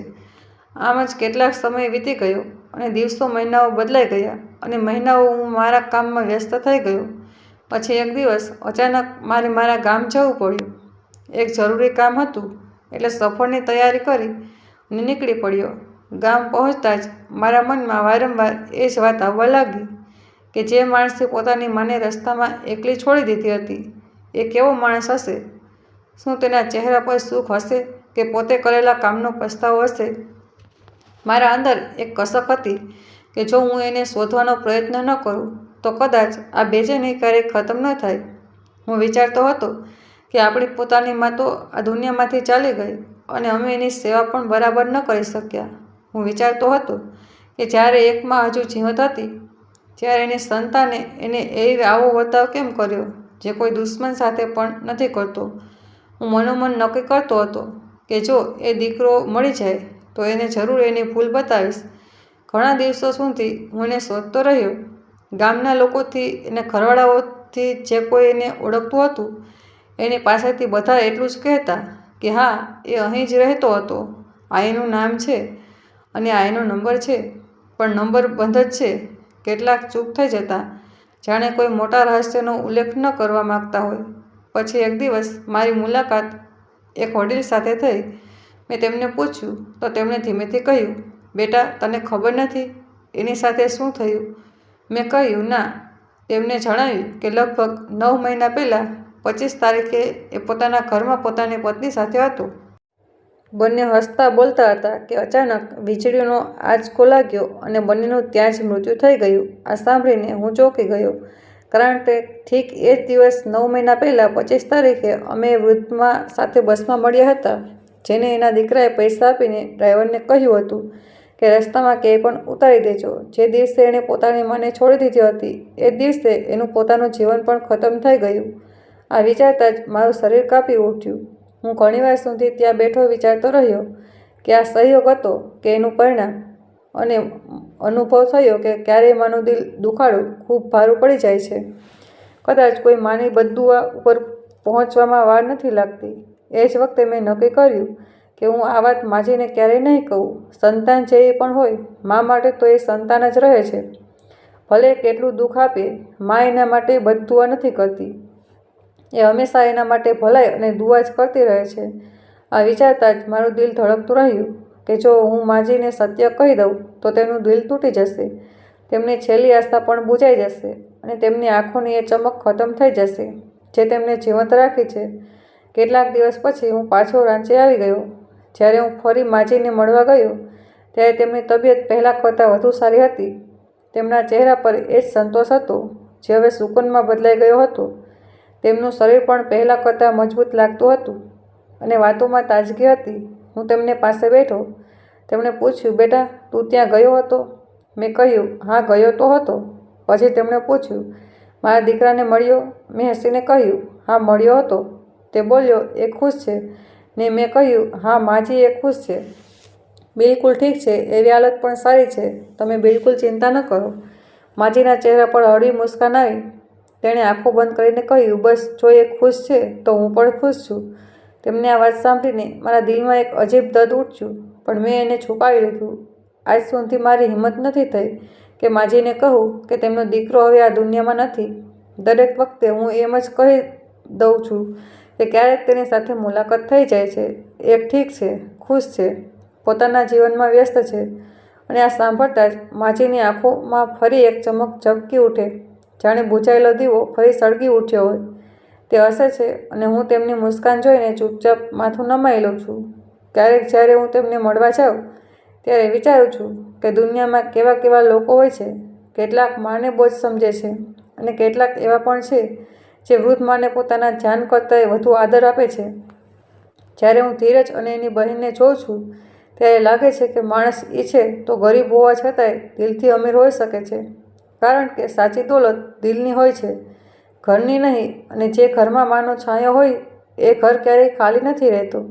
આમ જ કેટલાક સમય વીતી ગયો અને દિવસો, મહિનાઓ બદલાઈ ગયા અને મહિનાઓ હું મારા કામમાં વ્યસ્ત થઈ ગયો. પછી એક દિવસ અચાનક મારે મારા ગામ જવું પડ્યું. એક જરૂરી કામ હતું એટલે સફરની તૈયારી કરી અને નીકળી પડ્યો. ગામ પહોંચતા જ મારા મનમાં વારંવાર એ જ વાત આવવા લાગી કે જે માણસે પોતાની માને રસ્તામાં એકલી છોડી દીધી હતી એ કેવો માણસ હશે? શું તેના ચહેરા પર સુખ હશે કે પોતે કરેલા કામનો પસ્તાવો હશે? મારા અંદર એક કસક હતી કે જો હું એને શોધવાનો પ્રયત્ન ન કરું તો કદાચ આ બેચેની ક્યારેય ખતમ ન થાય. હું વિચારતો હતો કે આપણી પોતાની માં તો આ દુનિયામાંથી ચાલી ગઈ અને અમે એની સેવા પણ બરાબર ન કરી શક્યા. હું વિચારતો હતો કે જ્યારે એક માં હજુ જીવત હતી ત્યારે એની સંતાને એને એવી આવો વર્તાવ કેમ કર્યો જે કોઈ દુશ્મન સાથે પણ નથી કરતો. હું મનોમન નક્કી કરતો હતો કે જો એ દીકરો મળી જાય તો એને જરૂર એની ભૂલ બતાવીશ. ઘણા દિવસો સુધી હું એને શોધતો રહ્યો. ગામના લોકોથી એને ઘરવાળાઓથી જે કોઈ એને ઓળખતું હતું એની પાસેથી બધા એટલું જ કહેતા કે હા, એ અહીં જ રહેતો હતો, આ એનું નામ છે અને આ એનો નંબર છે. પણ નંબર બંધ જ છે. કેટલાક ચૂપ થઈ જતા, જાણે કોઈ મોટા રહસ્યનો ઉલ્લેખ ન કરવા માગતા હોય. પછી એક દિવસ મારી મુલાકાત એક વડીલ સાથે થઈ. મેં તેમને પૂછ્યું તો તેમણે ધીમેથી કહ્યું, બેટા, તને ખબર નથી એની સાથે શું થયું? મેં કહ્યું, ના. તેમને જણાવ્યું કે લગભગ 9 મહિના પહેલાં 25 તારીખે એ પોતાના ઘરમાં પોતાની પત્ની સાથે હતો. બંને હસતા બોલતા હતા કે અચાનક વીજળીનો આંચકો લાગ્યો અને બંનેનું ત્યાં જ મૃત્યુ થઈ ગયું. આ સાંભળીને હું ચોંકી ગયો, કારણ કે ઠીક એ જ દિવસ 9 મહિના પહેલાં 25 તારીખે અમે વૃદ્ધમાં સાથે બસમાં મળ્યા હતા, જેને એના દીકરાએ પૈસા આપીને ડ્રાઈવરને કહ્યું હતું કે રસ્તામાં ક્યાંય પણ ઉતારી દેજો. જે દિવસે એણે પોતાની માને છોડી દીધી હતી એ દિવસે એનું પોતાનું જીવન પણ ખતમ થઈ ગયું. આ વિચારતા જ મારું શરીર કાપી ઉઠ્યું. હું ઘણીવાર સુધી ત્યાં બેઠો વિચારતો રહ્યો કે આ સંયોગ હતો કે એનું પરિણામ, અને અનુભવ થયો કે ક્યારેય માનું દિલ દુખાડું ખૂબ ભારું પડી જાય છે. કદાચ કોઈ માની બદદુઆ ઉપર પહોંચવામાં વાર નથી લાગતી. એ જ વખતે મેં નક્કી કર્યું કે હું આ વાત માજીને ક્યારેય નહીં કહું. સંતાન જે પણ હોય, મા માટે તો એ સંતાન જ રહે છે. ભલે કેટલું દુઃખ આપે, મા એના માટે બદદુઆ નથી કરતી. એ હંમેશા એના માટે ભલાઈ અને દુઆ જ કરતી રહે છે. આ વિચારતા જ મારું દિલ ધડકતું રહ્યું કે જો હું માજીને સત્ય કહી દઉં તો તેનું દિલ તૂટી જશે, તેમની છેલ્લી આસ્થા પણ બુઝાઈ જશે અને તેમની આંખોની એ ચમક ખતમ થઈ જશે જે તેમને જીવંત રાખી છે. કેટલાક દિવસ પછી હું પાછો રાંચી આવી ગયો. જ્યારે હું ફરી માજીને મળવા ગયો ત્યારે તેમની તબિયત પહેલાં કરતાં વધુ સારી હતી. તેમના ચહેરા પર એ જ સંતોષ હતો જે હવે સુકૂનમાં બદલાઈ ગયો હતો. તેમનું શરીર પણ પહેલાં કરતાં મજબૂત લાગતું હતું અને વાતોમાં તાજગી હતી. હું તેમને પાસે બેઠો. તેમણે પૂછ્યું, બેટા, તું ત્યાં ગયો હતો? મેં કહ્યું, હા, ગયો તો હતો. પછી તેમણે પૂછ્યું, મારા દીકરાને મળ્યો? મેં હસીને કહ્યું, હા, મળ્યો હતો. તે બોલ્યો, એ ખુશ છે? ને મેં કહ્યું, હા માજી, એ ખુશ છે. બિલકુલ ઠીક છે, એવી હાલત પણ સારી છે. તમે બિલકુલ ચિંતા ન કરો. માજીના ચહેરા પર હળવી મુસ્કાન આવી. તેણે આંખો બંધ કરીને કહ્યું, બસ, જો એ ખુશ છે તો હું પણ ખુશ છું. તેમને આ વાત સાંભળીને મારા દિલમાં એક અજીબ દર્દ ઉઠ્યું, પણ મેં એને છુપાવી લીધું. આજ સુધી મારી હિંમત નથી થઈ કે માજીને કહું કે તેમનો દીકરો હવે આ દુનિયામાં નથી. દરેક વખતે હું એમ જ કહી દઉં છું કે ક્યારેક તેની સાથે મુલાકાત થઈ જાય છે. એ ઠીક છે, ખુશ છે, પોતાના જીવનમાં વ્યસ્ત છે. અને આ સાંભળતા જ માજીની આંખોમાં ફરી એક ચમક ઝબકી ઉઠે, જાણે બુઝાયેલો દીવો ફરી સળગી ઉઠ્યો હોય. તે હસે છે અને હું તેમની મુસ્કાન જોઈને ચૂપચાપ માથું નમાઈ લઉં છું. ક્યારેક જ્યારે હું તેમને મળવા જાઉં ત્યારે વિચારું છું કે દુનિયામાં કેવા કેવા લોકો હોય છે. કેટલાક માને બોજ સમજે છે અને કેટલાક એવા પણ છે જે વૃદ્ધ માને પોતાના જાન કરતાંય વધુ આદર આપે છે. જ્યારે હું ધીરજ અને એની બહેનને જોઉં છું ત્યારે લાગે છે કે માણસ ઈચ્છે તો ગરીબ હોવા છતાંય દિલથી અમીર હોઈ શકે છે. કારણ કે સાચી દોલત દિલની હોય છે, ઘરની નહીં. અને જે ઘરમાં માનો છાંયો હોય એ ઘર ક્યારેય ખાલી નથી રહેતું.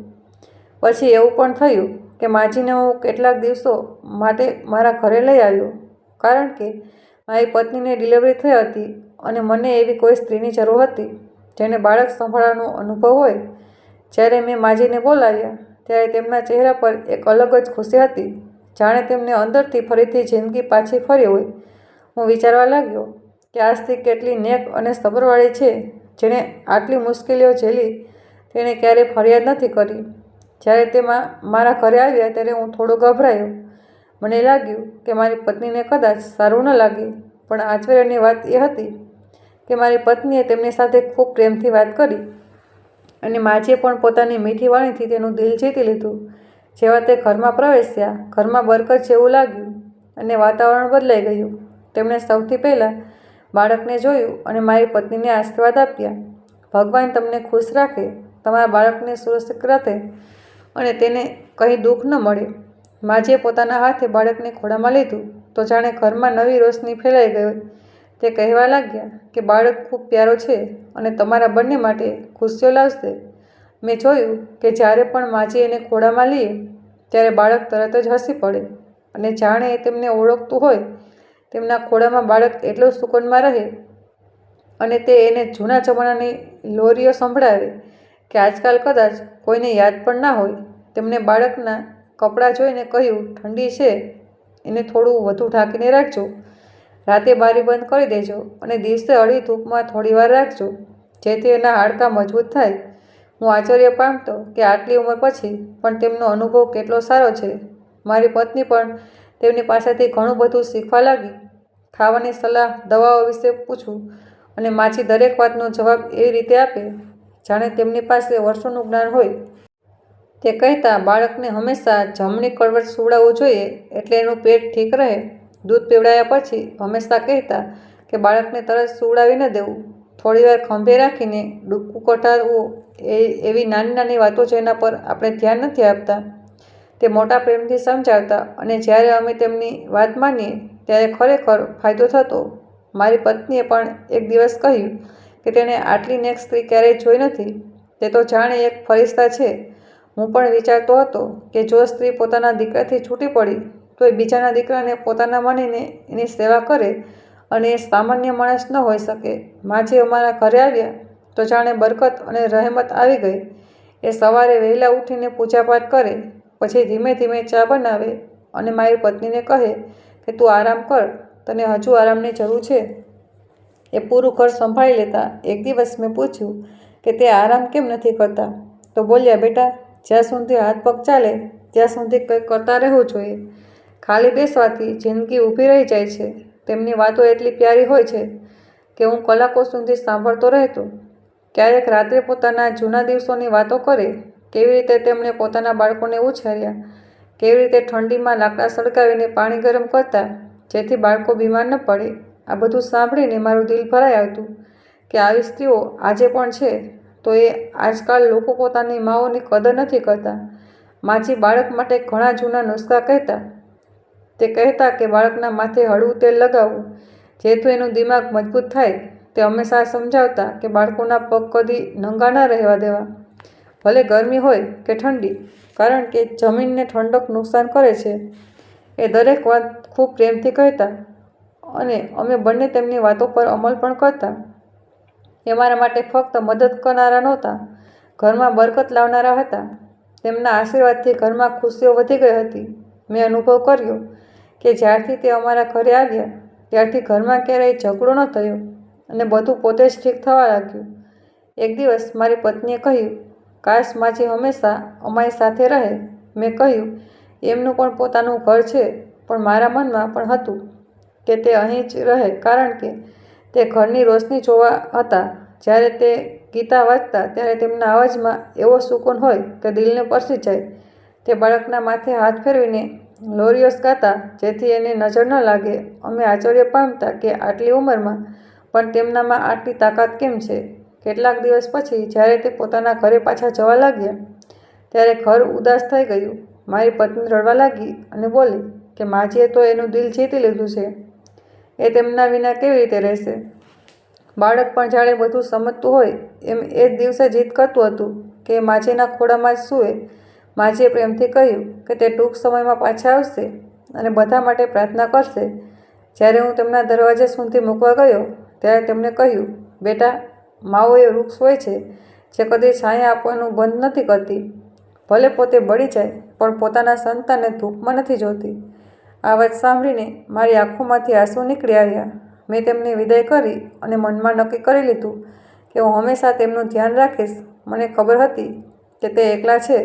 પછી એવું પણ થયું કે માજીને હું કેટલાક દિવસો માટે મારા ઘરે લઈ આવ્યો. કારણ કે મારી પત્નીને ડિલિવરી થઈ હતી અને મને એવી કોઈ સ્ત્રીની જરૂર હતી જેને બાળક સંભાળવાનો અનુભવ હોય. જ્યારે મેં માજીને બોલાવ્યા ત્યારે તેમના ચહેરા પર એક અલગ જ ખુશી હતી, જાણે તેમને અંદરથી ફરીથી જિંદગી પાછી ફરી હોય. હું વિચારવા લાગ્યો કે આ સ્ત્રી કેટલી નેક અને સબરવાળી છે. જેણે આટલી મુશ્કેલીઓ ઝેલી તેણે ક્યારેય ફરિયાદ નથી કરી. જ્યારે તે મારા ઘરે આવ્યા ત્યારે હું થોડો ગભરાયો. મને લાગ્યું કે મારી પત્નીને કદાચ સારું ન લાગે. પણ આશ્ચર્યની વાત એ હતી કે મારી પત્નીએ તેમની સાથે ખૂબ પ્રેમથી વાત કરી અને માજીએ પણ પોતાની મીઠી વાણીથી તેનું દિલ જીતી લીધું. જેવા તે ઘરમાં પ્રવેશ્યા, ઘરમાં બરકત જેવું લાગ્યું અને વાતાવરણ બદલાઈ ગયું. તેમણે સૌથી પહેલાં બાળકને જોયું અને મારી પત્નીને આશીર્વાદ આપ્યા. ભગવાન તમને ખુશ રાખે, તમારા બાળકને સુરક્ષિત રાખે અને તેને કંઈ દુઃખ ન મળે. માજીએ પોતાના હાથે બાળકને ખોળામાં લીધું તો જાણે ઘરમાં નવી રોશની ફેલાઈ ગઈ. તે કહેવા લાગ્યા કે બાળક ખૂબ પ્યારો છે અને તમારા બંને માટે ખુશીઓ લાવશે. મેં જોયું કે જ્યારે પણ માજી એને ખોળામાં લે ત્યારે બાળક તરત જ હસી પડે અને જાણે એ તેમને ઓળખતું હોય. તેમના ખોળામાં બાળક એટલો સુકૂનમાં રહે અને તે એને જૂના જમાનાની લોરીઓ સંભળાવે કે આજકાલ કદાચ કોઈને યાદ પણ ના હોય. તેમણે બાળકના કપડાં જોઈને કહ્યું, ઠંડી છે, એને થોડું વધુ ઢાંકીને રાખજો. રાતે બારી બંધ કરી દેજો અને દિવસે હળવી ધૂપમાં થોડીવાર રાખજો જેથી એના હાડકાં મજબૂત થાય. હું આશ્ચર્ય પામતો કે આટલી ઉંમર પછી પણ તેમનો અનુભવ કેટલો સારો છે. મારી પત્ની પણ તેમની પાસેથી ઘણું બધું શીખવા લાગી. ખાવાની સલાહ, દવાઓ વિશે પૂછવું અને માજી દરેક વાતનો જવાબ એવી રીતે આપે જાણે તેમની પાસે વર્ષોનું જ્ઞાન હોય. તે કહેતા, બાળકને હંમેશા જમણી કરવટ સુવડાવવું જોઈએ એટલે એનું પેટ ઠીક રહે. દૂધ પીવડાવ્યા પછી હંમેશા કહેતા કે બાળકને તરત સુવડાવી ન દેવું, થોડીવાર ખંભે રાખીને ડૂબકું કઢાવવું. એવી નાની નાની વાતો જેના પર આપણે ધ્યાન નથી આપતા તે મોટા પ્રેમથી સમજાવતા અને જ્યારે અમે તેમની વાત માનીએ ત્યારે ખરેખર ફાયદો થતો. મારી પત્નીએ પણ એક દિવસ કહ્યું કે તેણે આટલી નેક સ્ત્રી ક્યારેય જોઈ નથી. તે તો જાણે એક ફરિશ્તા છે. હું પણ વિચારતો હતો કે જો સ્ત્રી પોતાના દીકરાથી છૂટી પડી તો એ બીજાના દીકરાને પોતાના માનીને એની સેવા કરે અને એ સામાન્ય માણસ ન હોઈ શકે. માજી અમારા ઘરે આવ્યા તો જાણે બરકત અને રહેમત આવી ગઈ. એ સવારે વહેલા ઉઠીને પૂજાપાઠ કરે, પછી ધીમે ધીમે ચા બનાવે અને મારી પત્નીને કહે કે તું આરામ કર, તને હજુ આરામની જરૂર છે. એ પૂરું ઘર સંભાળી લેતા. એક દિવસ મેં પૂછ્યું કે તે આરામ કેમ નથી કરતા? તો બોલ્યા, બેટા, જ્યાં સુધી હાથ પગ ચાલે ત્યાં સુધી કંઈક કરતા રહેવું જોઈએ. ખાલી બેસવાથી જિંદગી ઊભી રહી જાય છે. તેમની વાતો એટલી પ્યારી હોય છે કે હું કલાકો સુધી સાંભળતો રહેતો. ક્યારેક રાત્રે પોતાના જૂના દિવસોની વાતો કરે, કેવી રીતે તેમણે પોતાના બાળકોને ઉછેર્યા, કેવી રીતે ઠંડીમાં લાકડા સળગાવીને પાણી ગરમ કરતા જેથી બાળકો બીમાર ન પડે. આ બધું સાંભળીને મારું દિલ ભરાઈ આવતું કે આવી સ્ત્રીઓ આજે પણ છે. તો એ આજકાલ લોકો પોતાની માઓની કદર નથી કરતા. માજી બાળક માટે ઘણા જૂના નુસ્ખા કહેતા. તે કહેતા કે બાળકના માથે હળવું તેલ લગાવવું જેથી એનું દિમાગ મજબૂત થાય. તે હંમેશા સમજાવતા કે બાળકોના પગ કદી નંગા ન રહેવા દેવા, ભલે ગરમી હોય કે ઠંડી, કારણ કે જમીનને ઠંડક નુકસાન કરે છે. એ દરેક વાત ખૂબ પ્રેમથી કહેતા અને અમે બંને તેમની વાતો પર અમલ પણ કરતા. એ મારા માટે ફક્ત મદદ કરનારા નહોતા, ઘરમાં બરકત લાવનારા હતા. તેમના આશીર્વાદથી ઘરમાં ખુશીઓ વધી ગઈ હતી. મેં અનુભવ કર્યો કે જ્યારથી તે અમારા ઘરે આવ્યા ત્યારથી ઘરમાં ક્યારેય ઝઘડો ન થયો અને બધું પોતે જ ઠીક થવા લાગ્યું. એક દિવસ મારી પત્નીએ કહ્યું, કાશ માજી હંમેશા અમારી સાથે રહે. મેં કહ્યું, એમનું પણ પોતાનું ઘર છે, પણ મારા મનમાં પણ હતું કે તે અહીં જ રહે, કારણ કે તે ઘરની રોશની જોવા હતા. જ્યારે તે ગીતા વાંચતા ત્યારે તેમના અવાજમાં એવો સુકૂન હોય કે દિલને સ્પર્શી જાય. તે બાળકના માથે હાથ ફેરવીને લોરિયસ ગાતા જેથી એને નજર ન લાગે. અમે આશ્ચર્ય પામતા કે આટલી ઉંમરમાં પણ તેમનામાં આટલી તાકાત કેમ છે. કેટલાક દિવસ પછી જ્યારે તે પોતાના ઘરે પાછા જવા લાગ્યા ત્યારે ઘર ઉદાસ થઈ ગયું. મારી પત્ની રડવા લાગી અને બોલી કે માજીએ તો એનું દિલ જીતી લીધું છે, એ તેમના વિના કેવી રીતે રહેશે. બાળક પણ જાણે બધું સમજતું હોય એમ એ જ દિવસે જીદ કરતું હતું કે માજીના ખોળામાં જ સૂવે. માજીએ પ્રેમથી કહ્યું કે તે ટૂંક સમયમાં પાછા આવશે અને બધા માટે પ્રાર્થના કરશે. જ્યારે હું તેમના દરવાજે સુધી મૂકવા ગયો ત્યારે તેમણે કહ્યું, બેટા, માઓ એ વૃક્ષ હોય છે જે કદી છાયા આપવાનું બંધ નથી કરતી. ભલે પોતે બળી જાય પણ પોતાના સંતાનને ધૂપમાં નથી જોતી. આ વાત સાંભળીને મારી આંખોમાંથી આંસુ નીકળી આવ્યા. મેં તેમને વિદાય કરી અને મનમાં નક્કી કરી લીધું કે હું હંમેશા તેમનું ધ્યાન રાખીશ. મને ખબર હતી કે તે એકલા છે,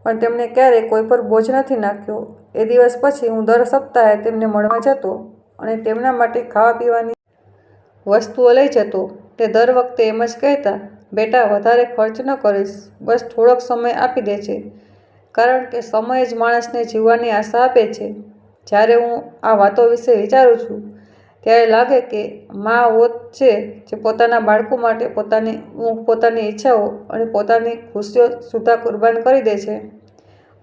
પણ તેમણે ક્યારેય કોઈ પર બોજ નથી નાખ્યો. એ દિવસ પછી હું દર સપ્તાહે તેમને મળવા જતો અને તેમના માટે ખાવા પીવાની વસ્તુઓ લઈ જતો. તે દર વખતે એમ જ કહેતા, બેટા, વધારે ખર્ચ ન કરીશ, બસ થોડોક સમય આપી દેજે, કારણ કે સમય જ માણસને જીવવાની આશા આપે છે. જ્યારે હું આ વાતો વિશે વિચારું છું ત્યારે લાગે કે મા હોત છે જે પોતાના બાળકો માટે પોતાની ઈચ્છાઓ અને પોતાની ખુશીઓ સુદ્ધા કુરબાન કરી દે છે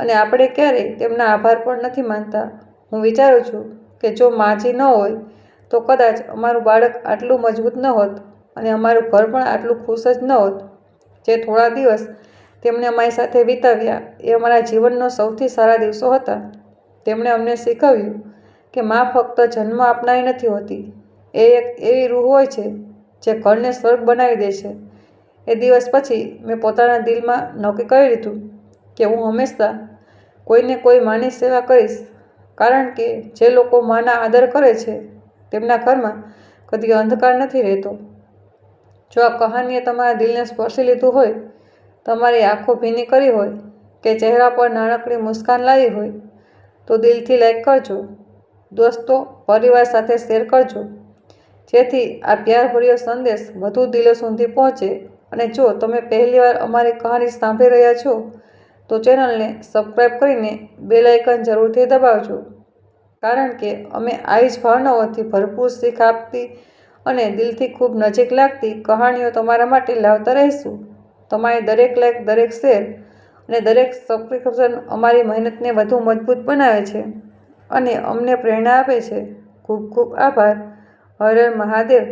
અને આપણે ક્યારેય તેમના આભાર પણ નથી માનતા. હું વિચારું છું કે જો માજી ન હોય તો કદાચ અમારું બાળક આટલું મજબૂત ન હોત અને અમારું ઘર પણ આટલું ખુશ જ ન હોત. જે થોડા દિવસ તેમણે અમારી સાથે વિતાવ્યા એ અમારા જીવનનો સૌથી સારા દિવસો હતા. તેમણે અમને શીખવ્યું કે મા ફક્ત જન્મ આપનારી નથી હોતી, એ એક એવી રૂહ હોય છે જે ઘરને સ્વર્ગ બનાવી દે છે. એ દિવસ પછી મેં પોતાના દિલમાં નક્કી કરી લીધું કે હું હંમેશા કોઈને કોઈ માની સેવા કરીશ, કારણ કે જે લોકો માના આદર કરે છે તેમના ઘરમાં કદી અંધકાર નથી રહેતો. જો આ કહાનીએ તમારા દિલને સ્પર્શી લીધું હોય, તમારી આંખો ભીની કરી હોય કે ચહેરા પર નાનકડી મુસ્કાન લાવી હોય તો દિલથી લાઈક કરજો. દોસ્તો, પરિવાર સાથે શેર કરજો જેથી આ પ્યારભર્યો સંદેશ વધુ દિલો સુધી પહોંચે. અને જો તમે પહેલીવાર અમારી કહાની સાંભળી રહ્યા છો તો ચેનલને સબસ્ક્રાઈબ કરીને બેલ આઇકન જરૂરથી દબાવજો, કારણ કે અમે આવી જ ભાવનાઓથી ભરપૂર શીખ આપતી અને દિલથી ખૂબ નજીક લાગતી કહાનીઓ તમારા માટે લાવતા રહીશું. તમારી દરેક લાઈક, દરેક શેર અને દરેક સબસ્ક્રિપ્શન અમારી મહેનતને વધુ મજબૂત બનાવે છે અને અમને પ્રેરણા આપે છે. ખૂબ ખૂબ આભાર. હર હર મહાદેવ.